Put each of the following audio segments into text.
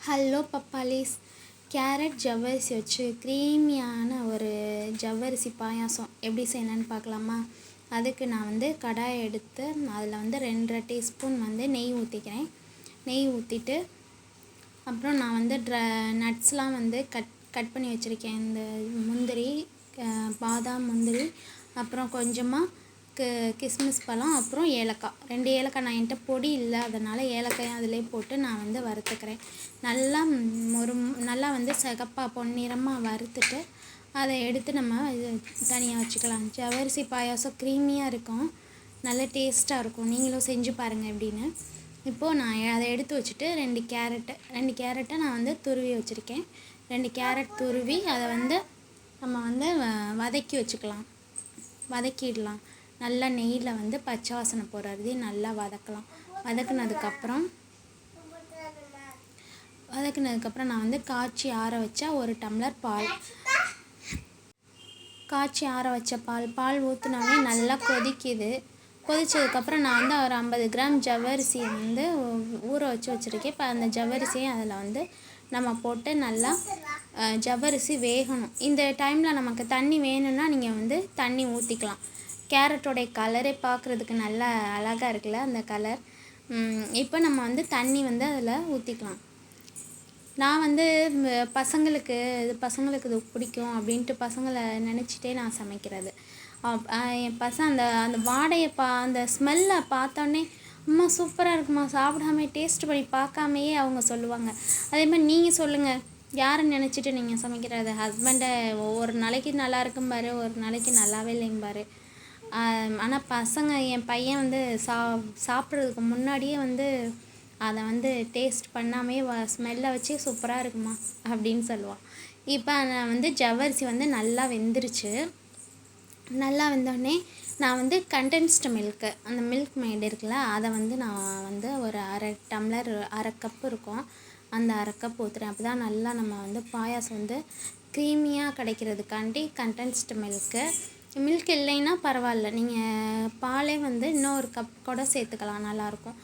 Hello பப்பாளிஸ். Carrot ஜவ்வரிசி வச்சு க்ரீமியான ஒரு ஜவ்வரிசி பாயாசம் எப்படி செய்யலான்னு பார்க்கலாமா? அதுக்கு நான் கடாயை எடுத்து அதில் 2.5 டீஸ்பூன் நெய் ஊற்றிக்கிறேன். நெய் ஊற்றிட்டு அப்புறம் நான் நட்ஸ்லாம் கட் பண்ணி வச்சுருக்கேன். இந்த முந்திரி, பாதாம், முந்திரி, அப்புறம் கொஞ்சமாக கிஸ்மிஸ் பழம், அப்புறம் ஏலக்காய். 2 ஏலக்காய் நான் என்கிட்ட பொடி இல்லை, அதனால் ஏலக்காயும் அதிலே போட்டு நான் வறுத்துக்கிறேன். நல்லா சிகப்பாக பொன்னிறமாக வறுத்துட்டு அதை எடுத்து நம்ம தனியாக வச்சுக்கலாம். ஜவ்வரிசி பாயாசம் க்ரீமியாக இருக்கும், நல்ல டேஸ்ட்டாக இருக்கும். நீங்களும் செஞ்சு பாருங்கள் எப்படின்னு. இப்போது நான் அதை எடுத்து வச்சுட்டு 2 கேரட்டை நான் துருவி வச்சுருக்கேன். 2 கேரட் துருவி அதை நம்ம வதக்கிடலாம். நல்லா நெய்யில் பச்சை வாசனை போகிற வரையும் நல்லா வதக்கலாம். வதக்குனதுக்கப்புறம் நான் காய்ச்சி ஆற வச்ச 1 டம்ளர் பால், காய்ச்சி ஆற வச்ச பால் ஊற்றினாலே நல்லா கொதிக்குது. கொதித்ததுக்கப்புறம் நான் ஒரு 50 கிராம் ஜவ்வரிசியை ஊற வச்சுருக்கேன். இப்போ அந்த ஜவ்வரிசியை அதில் நம்ம போட்டு நல்லா ஜவ்வரிசி வேகணும். இந்த டைமில் நமக்கு தண்ணி வேணும்னா நீங்கள் தண்ணி ஊற்றிக்கலாம். கேரட்டோடைய கலரே பார்க்குறதுக்கு நல்லா அழகாக இருக்குல்ல அந்த கலர். இப்போ நம்ம தண்ணி அதில் ஊற்றிக்கலாம். நான் பசங்களுக்கு இது பிடிக்கும் அப்படின்ட்டு பசங்களை நினச்சிட்டே நான் சமைக்கிறது. என் பசங்க அந்த வாடையை அந்த ஸ்மெல்லை பார்த்தோன்னே, அம்மா சூப்பராக இருக்குமா, சாப்பிடாம டேஸ்ட் பண்ணி பார்க்காமையே அவங்க சொல்லுவாங்க. அதே மாதிரி நீங்கள் சொல்லுங்கள், யாரை நினச்சிட்டு நீங்கள் சமைக்கிறது? ஹஸ்பண்டை ஒவ்வொரு நாளைக்கு நல்லா இருக்கும்பாரு, ஒரு நாளைக்கு நல்லாவே இல்லைம்பாரு. ஆனால் பசங்க, என் பையன் சாப்பிட்றதுக்கு முன்னாடியே அதை டேஸ்ட் பண்ணாமே ஸ்மெல்லை வச்சே சூப்பராக இருக்குமா அப்படின்னு சொல்லுவான். இப்போ நான் ஜவ்வரிசி நல்லா வெந்துருச்சு. நல்லா வெந்தோடனே நான் கண்டென்ஸ்டு மில்க்கு, அந்த மில்க் மேட் இருக்குல்ல, அதை நான் ஒரு அரை கப் இருக்கும், அந்த அரை கப் ஊற்றுறேன். அப்போ தான் நல்லா நம்ம பாயாசம் க்ரீமியாக கிடைக்கிறதுக்காண்டி கண்டென்ஸ்டு மில்க் இல்லைன்னா பரவாயில்ல, நீங்கள் பாலே இன்னும் ஒரு கப் கூட சேர்த்துக்கலாம், நல்லாயிருக்கும்.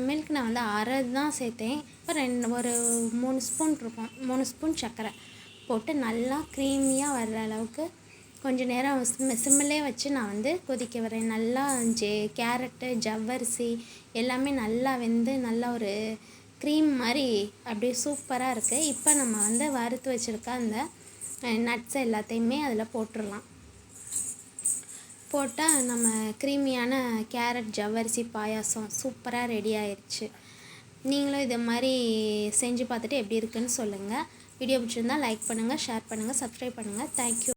மில்க் நான் அரை தான் சேர்த்தேன். இப்போ ஒரு 3 ஸ்பூன் இருக்கும், 3 ஸ்பூன் சர்க்கரை போட்டு நல்லா க்ரீமியாக வர்ற அளவுக்கு கொஞ்சம் நேரம் சிம்மிலே வச்சு நான் கொதிக்க வரேன். நல்லா கேரட்டு, ஜவ்வரிசி எல்லாமே நல்லா வெந்து நல்லா ஒரு க்ரீம் மாதிரி அப்படியே சூப்பராக இருக்குது. இப்போ நம்ம வறுத்து வச்சுருக்க அந்த நட்ஸ் எல்லாத்தையுமே அதில் போட்டுடலாம். போட்டால் நம்ம க்ரீமியான கேரட் ஜவ்வரிசி பாயாசம் சூப்பராக ரெடி ஆயிடுச்சு. நீங்களும் இதை மாதிரி செஞ்சு பார்த்துட்டு எப்படி இருக்குன்னு சொல்லுங்கள். வீடியோ பிடிச்சிருந்தால் லைக் பண்ணுங்கள், ஷேர் பண்ணுங்கள், சப்ஸ்கிரைப் பண்ணுங்கள். தேங்க்யூ.